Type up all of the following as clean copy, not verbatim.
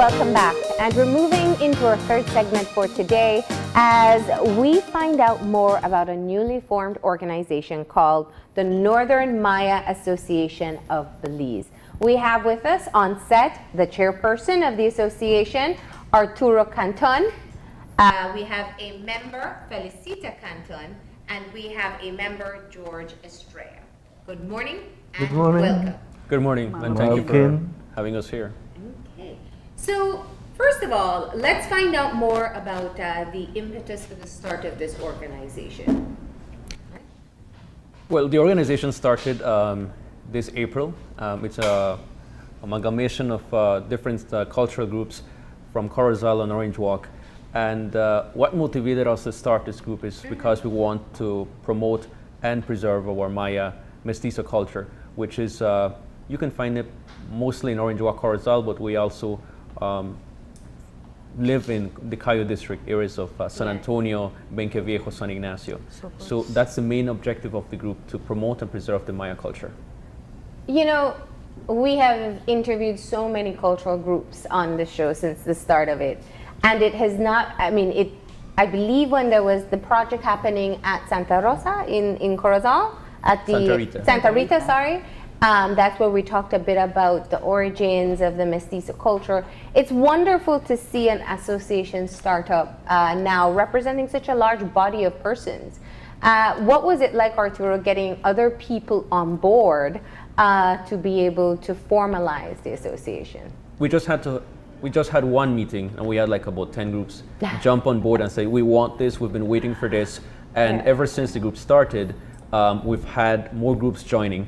Welcome back, and we're moving into our third segment for today as we find out more about a newly formed organization called the Northern Maya Association of Belize. We have with us on set the chairperson of the association, Arturo Canton. We have a member, Felicita Canton, and we have a member, George Estrella. Good morning and welcome. Good morning, and thank you for having us here. Okay. So, first of all, let's find out more about the impetus for the start of this organization. Well, the organization started this April. It's an amalgamation of different cultural groups from Corozal and Orange Walk. And what motivated us to start this group is because we want to promote and preserve our Maya mestizo culture, which is, you can find it mostly in Orange Walk, Corozal, but we also live in the Cayo district, areas of San Antonio, Benque Viejo, San Ignacio. So that's the main objective of the group, to promote and preserve the Maya culture. You know, we have interviewed so many cultural groups on the show since the start of it. And it has not, I I believe when there was the project happening at Santa Rosa in Corozal, at the Santa Rita, sorry. That's where we talked a bit about the origins of the mestizo culture. It's wonderful to see an association start up now representing such a large body of persons. What was it like, Arturo, getting other people on board to be able to formalize the association? We just had one meeting, and we had like about 10 groups jump on board and say, we want this, we've been waiting for this. And ever since the group started, we've had more groups joining.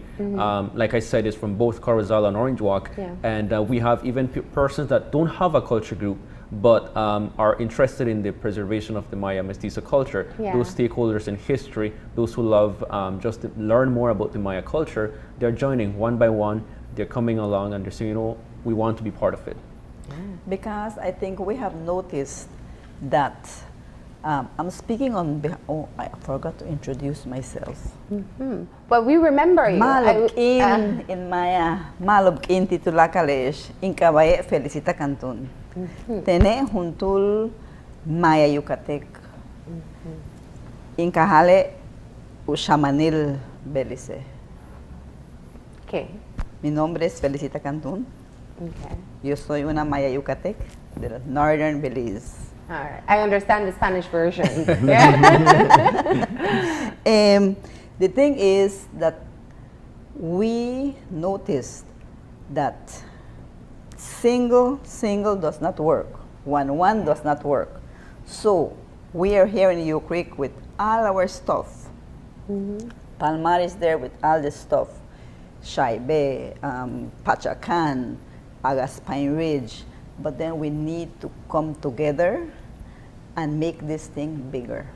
Like I said, it's from both Corozal and Orange Walk. And we have even persons that don't have a culture group, but are interested in the preservation of the Maya mestizo culture. Those stakeholders in history, those who love just to learn more about the Maya culture, they're joining one by one. They're coming along and they're saying, you know, we want to be part of it. Because I think we have noticed that I'm speaking on behalf. Oh, I forgot to introduce myself. But we remember you. Malobkin in Maya, Malobkin titulakalesh, in Kabaye Felicita Canton. Tene juntul Maya Yucatec. In Kahale Ushamanil Belize. Okay. Mi nombre es Felicita Canton. Okay. Yo soy una Maya Yucatec de Northern Belize. All right. I understand the Spanish version. The thing is that we noticed that single does not work. One does not work. So we are here in New Creek with all our stuff. Palmar is there with all the stuff. Shaibe, Pachacan, Agas Pine Ridge, but then we need to come together and make this thing bigger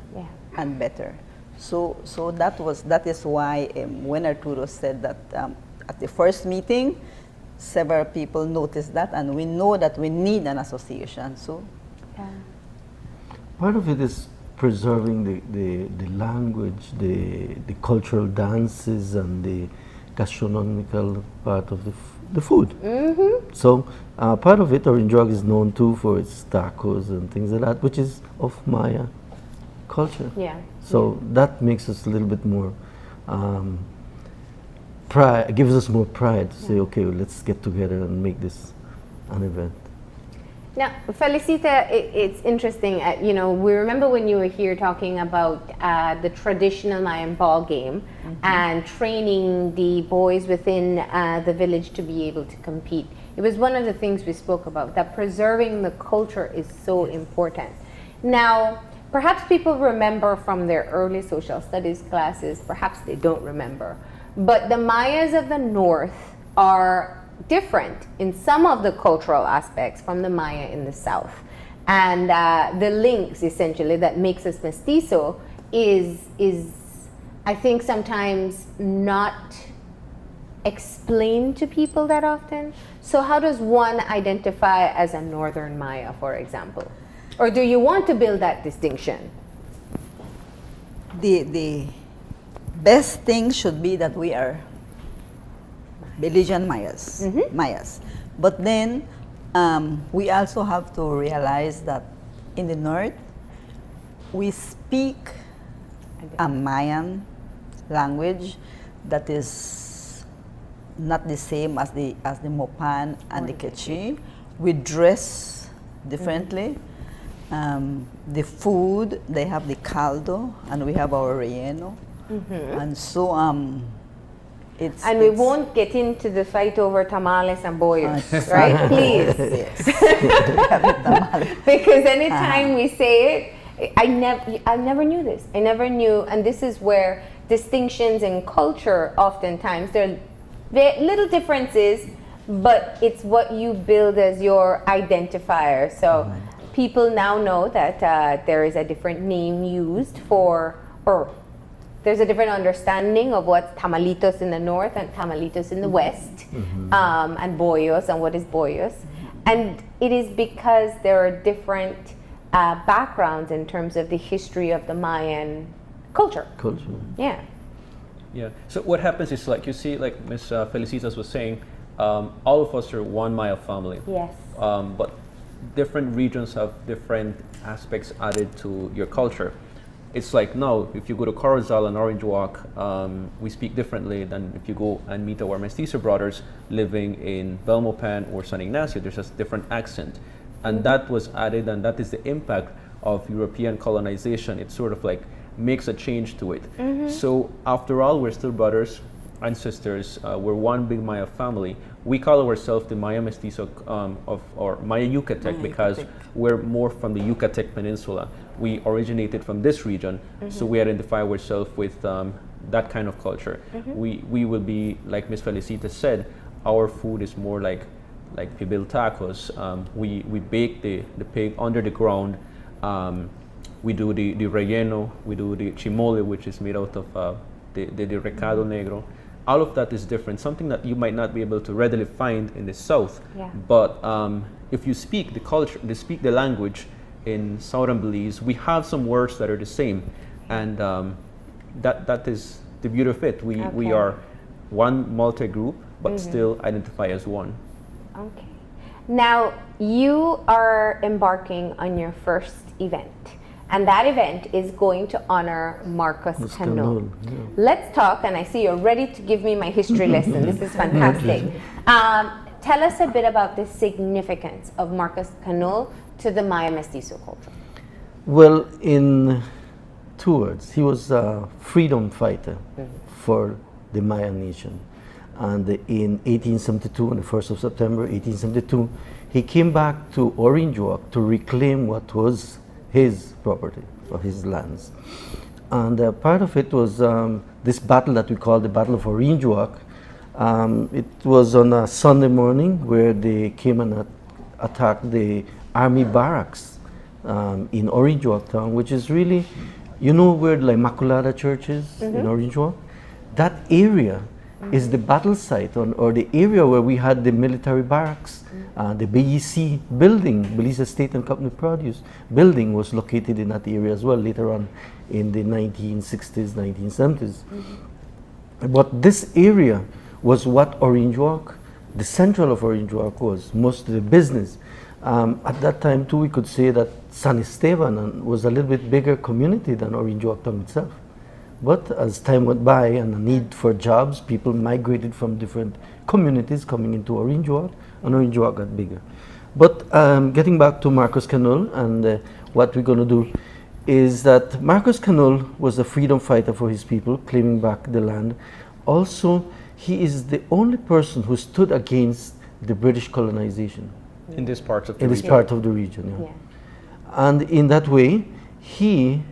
and better. So that is why when Arturo said that at the first meeting, several people noticed that, and we know that we need an association. So part of it is preserving the language, the cultural dances, and the gastronomical part of the food. So part of it, Orange Walk is known too for its tacos and things like that, which is of Maya culture. So that makes us a little bit more pride, gives us more pride to say, okay, well, let's get together and make this an event. Now, Felicita, it's interesting. You know, we remember when you were here talking about the traditional Mayan ball game and training the boys within the village to be able to compete. It was one of the things we spoke about, that preserving the culture is so important. Now, perhaps people remember from their early social studies classes, perhaps they don't remember, but the Mayas of the North are different in some of the cultural aspects from the Maya in the South. And the links, essentially, that makes us mestizo is I think, sometimes not explained to people that often. So how does one identify as a Northern Maya, for example? Or do you want to build that distinction? The best thing should be that we are Belizean Mayas. Mayas. But then We also have to realize that in the north, we speak a Mayan language that is not the same as the Mopan and the Quechua. We dress differently. The food, they have the caldo, and we have our relleno. And so it's... And we won't get into the fight over tamales and bollos, right? Please. Yes. Because anytime we say it, I never knew this. I never knew, and this is where distinctions in culture, oftentimes, there are little differences, but it's what you build as your identifier. So people now know that there is a different name used for, or there's a different understanding of what's tamalitos in the north and tamalitos in the west, and bollos and what is bollos. And it is because there are different backgrounds in terms of the history of the Mayan culture. Yeah. Yeah. So what happens is, like you see, like Ms. Felicitas was saying, all of us are one Maya family. Yes. But different regions have different aspects added to your culture. It's like now, if you go to Corozal and Orange Walk, we speak differently than if you go and meet our Mestizo brothers living in Belmopan or San Ignacio. There's a different accent. And that was added, and that is the impact of European colonization. It sort of like makes a change to it. So after all, we're still brothers and sisters. We're one big Maya family. We call ourselves the Maya Mestizo or Maya Yucatec because we're more from the Yucatec Peninsula. We originated from this region, so we identify ourselves with that kind of culture. We will be, like Ms. Felicita said, our food is more like pibil tacos. We bake the pig under the ground. We do the relleno. We do the chimole, which is made out of the recado negro. All of that is different, something that you might not be able to readily find in the south. But if you speak the culture, speak the language in southern Belize, we have some words that are the same, and that is the beauty of it. We are one multi-group, but still identify as one. Okay. Now, you are embarking on your first event, and that event is going to honor Marcos Canul. Let's talk, and I see you're ready to give me my history lesson. This is fantastic. Tell us a bit about the significance of Marcos Canul to the Maya Mestizo culture. Well, in 2 words, he was a freedom fighter for the Maya nation. And in 1872, on the 1st of September 1872, he came back to Orange Walk to reclaim what was his property, or his lands. And part of it was this battle that we call the Battle of Orange Walk. It was on a Sunday morning where they came and attacked the army barracks in Orange Walk town, which is really, you know where the Immaculada Church is in Orange Walk? That area is the battle site, or the area where we had the military barracks. The BEC building, Belize Estate and Company Produce building, was located in that area as well later on in the 1960s, 1970s. But this area was what Orange Walk, the central of Orange Walk, was, most of the business. At that time too, we could say that San Esteban was a little bit bigger community than Orange Walk town itself. But as time went by and the need for jobs, people migrated from different communities coming into Orange Walk, and Orange Walk got bigger. But getting back to Marcos Canul, and what we're going to do is that Marcos Canul was a freedom fighter for his people, claiming back the land. Also, he is the only person who stood against the British colonization. In this part of the region. In this part of the region, yeah. And in that way, he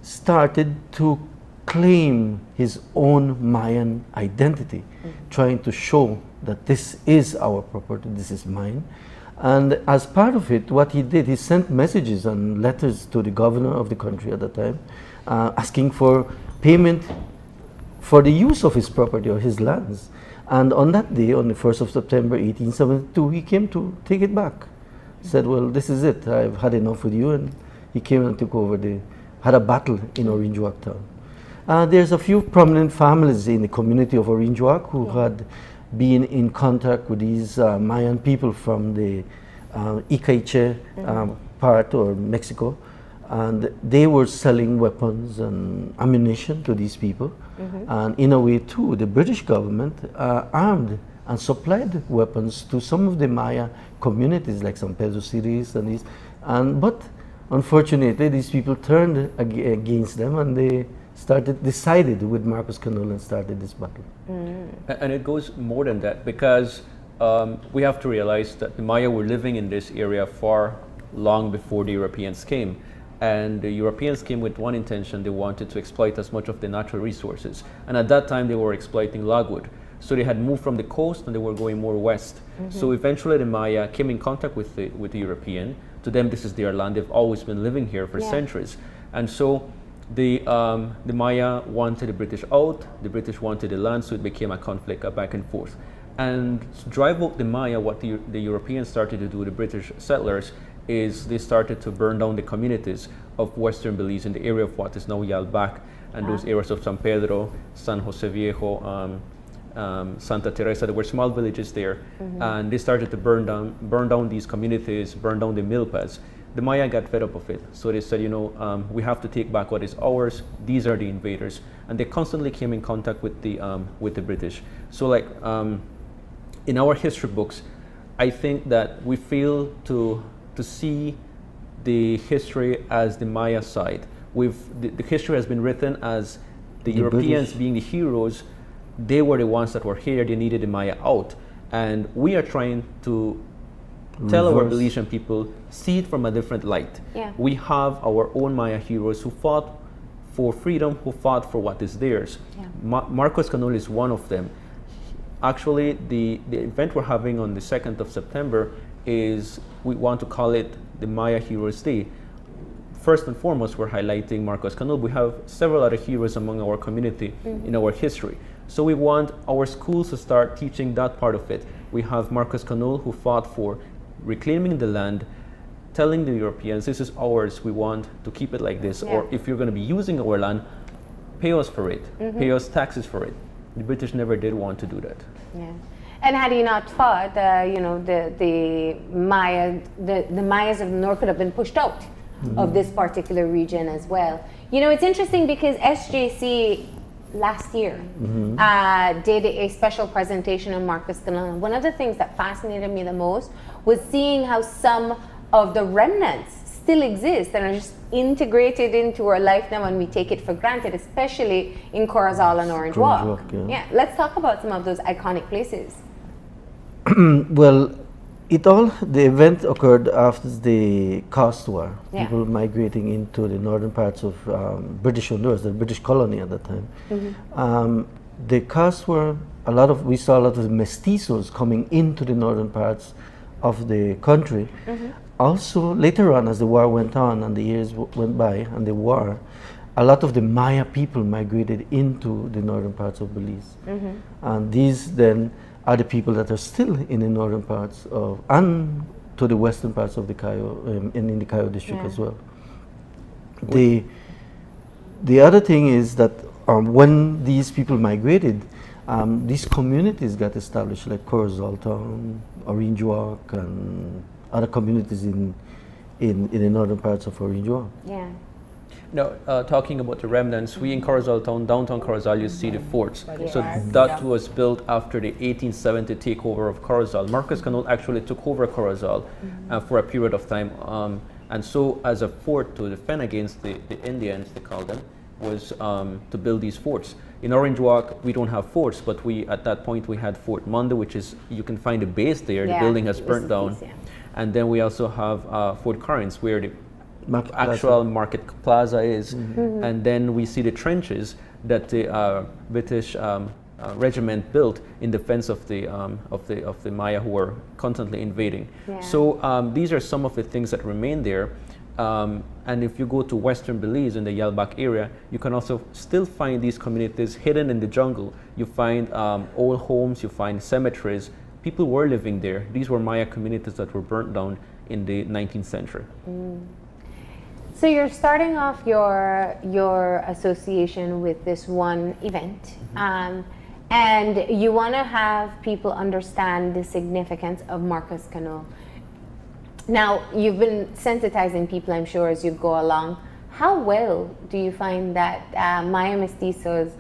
started to claim his own Mayan identity, trying to show that this is our property, this is mine. And as part of it, what he did, he sent messages and letters to the governor of the country at the time, asking for payment for the use of his property or his lands. And on that day, on the 1st of September 1872, he came to take it back. He said, well, this is it, I've had enough with you, and he came and took over had a battle in Orange Walk town. There's a few prominent families in the community of Orange Walk who had been in contact with these Mayan people from the Icaiche part or Mexico, and they were selling weapons and ammunition to these people. And in a way too, the British government armed and supplied weapons to some of the Maya communities like San Pedro cities and these. But unfortunately, these people turned against them, and they decided with Marcos Canul and started this battle. And it goes more than that, because we have to realize that the Maya were living in this area far long before the Europeans came. And the Europeans came with one intention: they wanted to exploit as much of the natural resources. And at that time, they were exploiting logwood. So they had moved from the coast and they were going more west. So eventually the Maya came in contact with the European. To them, this is their land. They've always been living here for centuries. And so the Maya wanted the British out, the British wanted the land, so it became a conflict, a back and forth. And to drive out the Maya, what the Europeans started to do, the British settlers, is they started to burn down the communities of Western Belize in the area of what is now Yalbac, and those areas of San Pedro, San Jose Viejo, Santa Teresa. There were small villages there, and they started to burn down these communities, burn down the milpas. The Maya got fed up of it, so they said, we have to take back what is ours. These are the invaders, and they constantly came in contact with the British. So, like in our history books, I think that we fail to see the history as the Maya side. The history has been written as the Europeans British being the heroes. They were the ones that were here. They needed the Maya out, and we are trying to tell our Belizean people, see it from a different light. Yeah. We have our own Maya heroes who fought for freedom, who fought for what is theirs. Yeah. Marcos Canul is one of them. Actually, the event we're having on the 2nd of September is, we want to call it the Maya Heroes Day. First and foremost, we're highlighting Marcos Canul. We have several other heroes among our community in our history. So we want our schools to start teaching that part of it. We have Marcos Canul, who fought for reclaiming the land, telling the Europeans, this is ours, we want to keep it like this. Or if you're going to be using our land, pay us for it, pay us taxes for it. The British never did want to do that. Yeah. And had he not fought, the Mayas of the north could have been pushed out of this particular region as well. It's interesting because SJC last year did a special presentation on Marcos Canul. One of the things that fascinated me the most was seeing how some of the remnants still exist and are just integrated into our life now, and we take it for granted, especially in Corozal and Orange Walk. Yeah, let's talk about some of those iconic places. Well, the event occurred after the Coast War. People migrating into the northern parts of British Honduras, the British colony at that time. The Coast War, we saw a lot of mestizos coming into the northern parts of the country. Also, later on, as the war went on and the years went by, and the war, a lot of the Maya people migrated into the northern parts of Belize. And these then are the people that are still in the northern parts and to the western parts of the Cayo, and in the Cayo district as well. The other thing is that when these people migrated, these communities got established, like Corozal Town, Orange Walk, and other communities in the northern parts of Orange Walk. Yeah. Now, talking about the remnants, we in Corozal Town, downtown Corozal, you see the forts. So that was built after the 1870 takeover of Corozal. Marcos Canul actually took over Corozal for a period of time. And so as a fort to defend against the Indians, they call them, was to build these forts. In Orange Walk, we don't have forts, but at that point we had Fort Monde, which is, you can find the base there, the building has burnt down. And then we also have Fort Corinth, where the actual market plaza is, and then we see the trenches that the British regiment built in defense of the Maya who were constantly invading. So these are some of the things that remain there. And if you go to Western Belize in the Yalbac area, you can also still find these communities hidden in the jungle. You find old homes, you find cemeteries. People were living there. These were Maya communities that were burnt down in the 19th century. So you're starting off your association with this one event, and you want to have people understand the significance of Marcos Canul. Now, you've been sensitizing people, I'm sure, as you go along. How well do you find that Maya mestizos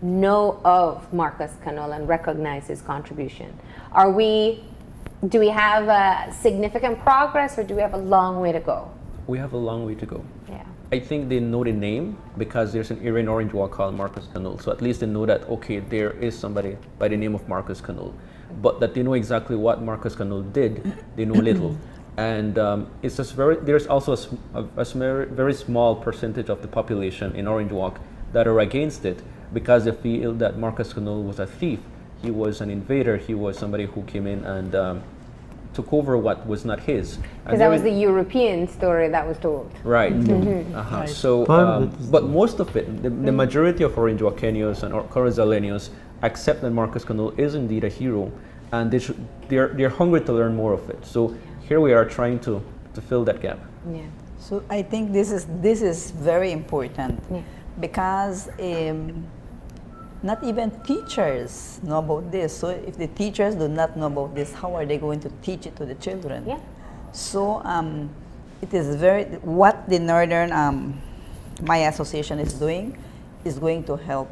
know of Marcus Canul and recognize his contribution? Do we have significant progress, or do we have a long way to go? We have a long way to go. Yeah. I think they know the name because there's an area in Orange Walk called Marcus Canul. So at least they know that, okay, there is somebody by the name of Marcus Canul. But that they know exactly what Marcus Canul did, they know little. And it's just there's also a very small percentage of the population in Orange Walk that are against it because they feel that Marcus Canul was a thief. He was an invader. He was somebody who came in and took over what was not his. Because that was the European story that was told. Right. Right. So, but most of it, the majority of Orange Walkenios and Corazaleños accept that Marcus Canul is indeed a hero, and they're hungry to learn more of it. So here we are trying to fill that gap. Yeah. So I think this is very important because not even teachers know about this. So if the teachers do not know about this, how are they going to teach it to the children? Yeah. So it is what the Northern Maya Association is doing is going to help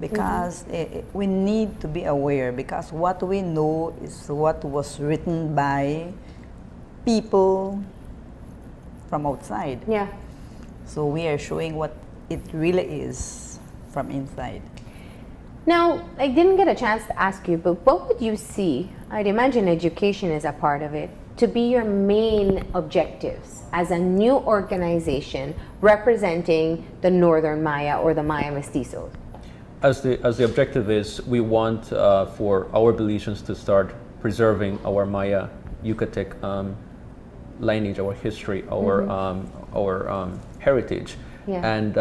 because we need to be aware, because what we know is what was written by people from outside. Yeah. So we are showing what it really is from inside. Now, I didn't get a chance to ask you, but what would you see, I'd imagine education is a part of it, to be your main objectives as a new organization representing the Northern Maya or the Maya Mestizos? As the objective is, we want for our Belizeans to start preserving our Maya Yucatec lineage, our history, our heritage, and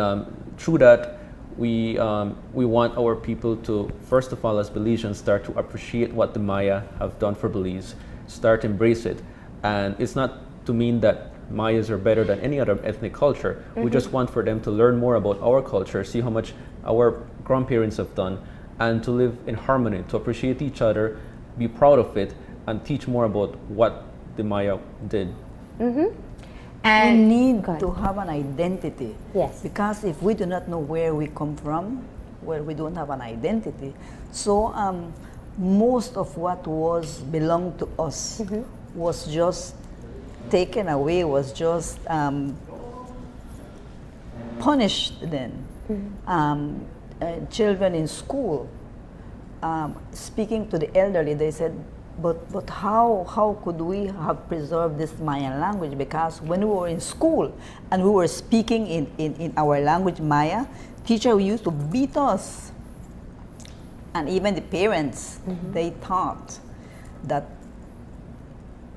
through that, we want our people to, first of all, as Belizeans, start to appreciate what the Maya have done for Belize, start to embrace it, and it's not to mean that Mayas are better than any other ethnic culture. We just want for them to learn more about our culture, see how much our grandparents have done, and to live in harmony, to appreciate each other, be proud of it, and teach more about what the Maya did. And we need to have an identity. Yes. Because if we do not know where we come from, well, we don't have an identity. So most of what belonged to us was just taken away, was just punished then. Children in school, speaking to the elderly, they said, but how could we have preserved this Mayan language? Because when we were in school and we were speaking in our language Maya, teacher used to beat us. And even the parents, they thought that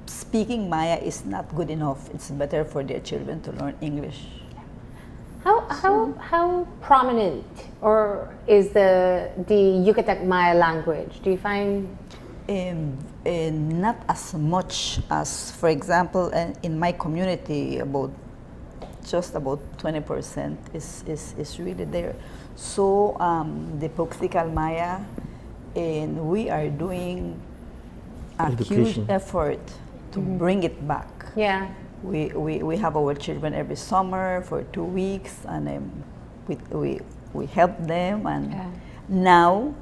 speaking Maya is not good enough. It's better for their children to learn English. How prominent or is the Yucatec Maya language? Do you find? Not as much as, for example, in my community, just about 20% is really there. So the Poxical Maya, and we are doing a huge effort to bring it back. Yeah. We have our children every summer for 2 weeks, and we help them, and now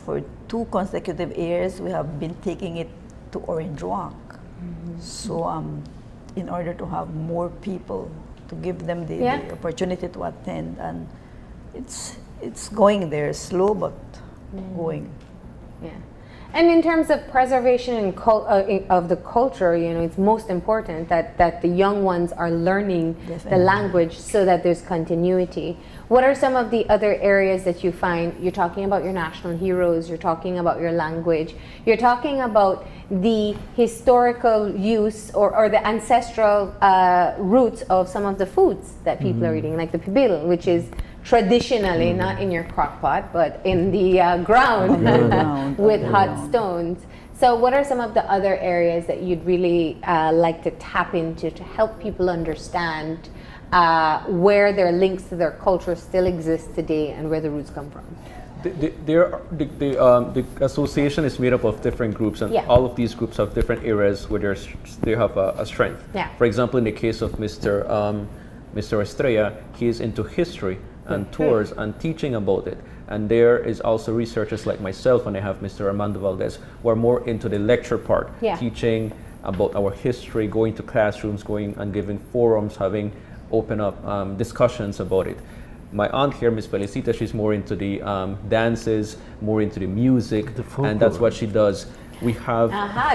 for 2 consecutive years we have been taking it to Orange Walk. So in order to have more people, to give them the opportunity to attend, and it's going there, slow but going. Yeah. And in terms of preservation and of the culture, it's most important that the young ones are learning the language so that there's continuity. What are some of the other areas that you find? You're talking about your national heroes, you're talking about your language, you're talking about the historical use or the ancestral roots of some of the foods that people are eating, like the pibil, which is traditionally not in your crock pot, but in the ground with hot stones. So what are some of the other areas that you'd really like to tap into to help people understand where their links to their culture still exist today and where the roots come from? The association is made up of different groups, and Yeah. all of these groups have different areas where they have a strength. Yeah. For example, in the case of Mr. Estrella, he is into history and tours and teaching about it. And there is also researchers like myself, and I have Mr. Armando Valdez, who are more into the lecture part, Yeah. teaching about our history, going to classrooms, going and giving forums, having open up discussions about it. My aunt here, Miss Felicita, she's more into the dances, more into the music, and that's what she does. We have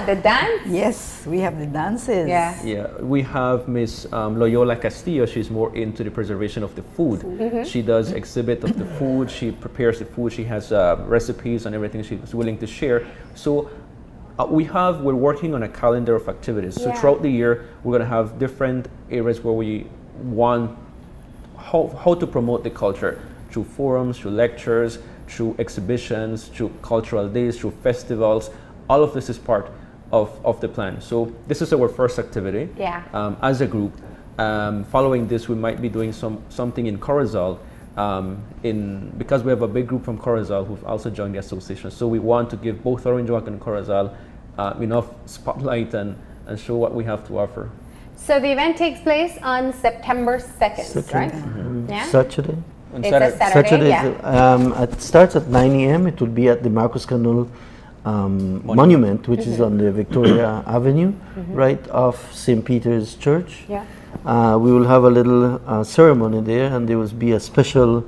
The dance. Yes, we have the dances. Yeah. we have Miss Loyola Castillo. She's more into the preservation of the food. She does exhibit of the food. She prepares the food. She has recipes and everything she's willing to share. So we're working on a calendar of activities. So Yeah. throughout the year, we're going to have different areas where we want how to promote the culture through forums, through lectures, through exhibitions, through cultural days, through festivals. All of this is part of the plan. So this is our first activity as a group. Following this, we might be doing something in Corozal because we have a big group from Corozal who've also joined the association. So we want to give both Orange Walk and Corozal enough spotlight and show what we have to offer. So the event takes place on September 2nd, right? Yeah. Saturday. It's a Saturday, It starts at 9 a.m. It will be at the Marcos Canul monument, which is on the Victoria Avenue, right off St. Peter's Church. Yeah. We will have a little ceremony there, and there will be a special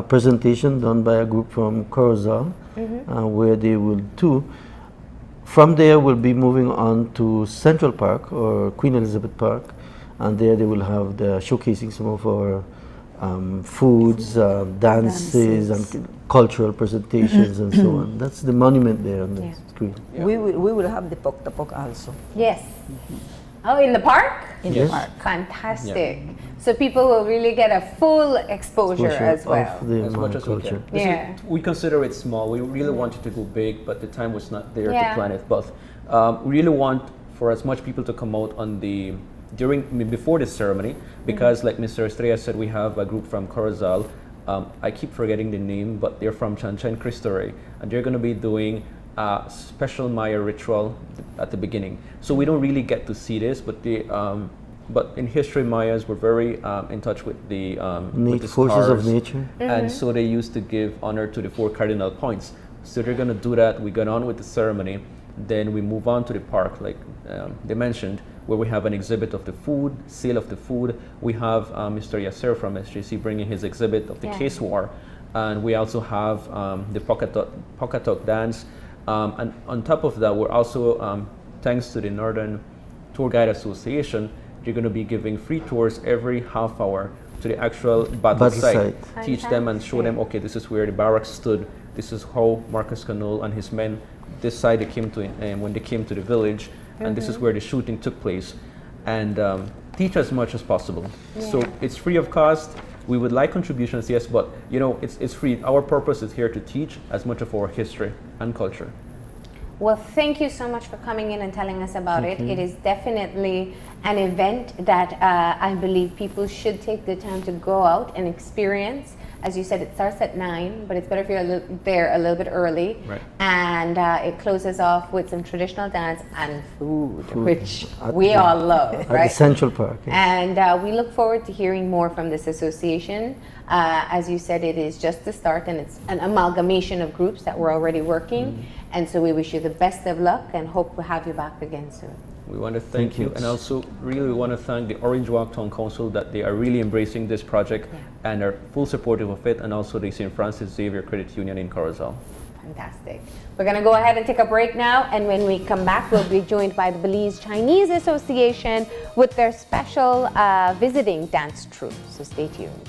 presentation done by a group from Corozal, where they will do. From there, we'll be moving on to Central Park or Queen Elizabeth Park, and there they will have the showcasing some of our foods, dances, and cultural presentations and so on. That's the monument there on the screen. Yeah. We will have the Pok also. Yes. Oh, in the park? In the park. Fantastic. So people will really get a full exposure as well. Of the As much as we culture. can. We consider it small. We really wanted to go big, but the time was not there to plan it. But we really want for as much people to come out on before the ceremony, because like Mr. Estrella said, we have a group from Corozal. I keep forgetting the name, but they're from Chanchan Cristo Rey, and they're going to be doing a special Maya ritual at the beginning. So we don't really get to see this, but but in history, Mayas were very in touch with the forces of stars. nature. And so they used to give honor to the 4 cardinal points. So they're going to do that. We got on with the ceremony. Then we move on to the park, like they mentioned, where we have an exhibit of the food, sale of the food. We have Mr. Yasser from SJC bringing his exhibit of the case war. And we also have the Pocatoc dance. And on top of that, we're also, thanks to the Northern Tour Guide Association, you're going to be giving free tours every half hour to the actual battle site. Teach them and show them, okay, this is where the barracks stood. This is how Marcos Canul and his men, this side they came to when they came to the village, and this is where the shooting took place. And teach as much as possible. So it's free of cost. We would like contributions, yes, but it's free. Our purpose is here to teach as much of our history and culture. Well, thank you so much for coming in and telling us about it. It is definitely an event that I believe people should take the time to go out and experience. As you said, it starts at 9, but it's better if you're there a little bit early. Right. And it closes off with some traditional dance and food, which we all love, At right? the Central Park. And we look forward to hearing more from this association. As you said, it is just the start, and it's an amalgamation of groups that were already working. And so we wish you the best of luck and hope to have you back again soon. We want to thank you, and also really want to thank the Orange Walk Town Council that they are really embracing this project and are full supportive of it, and also the St. Francis Xavier Credit Union in Corozal. Fantastic. We're going to go ahead and take a break now, and when we come back, we'll be joined by the Belize Chinese Association with their special visiting dance troupe. So stay tuned.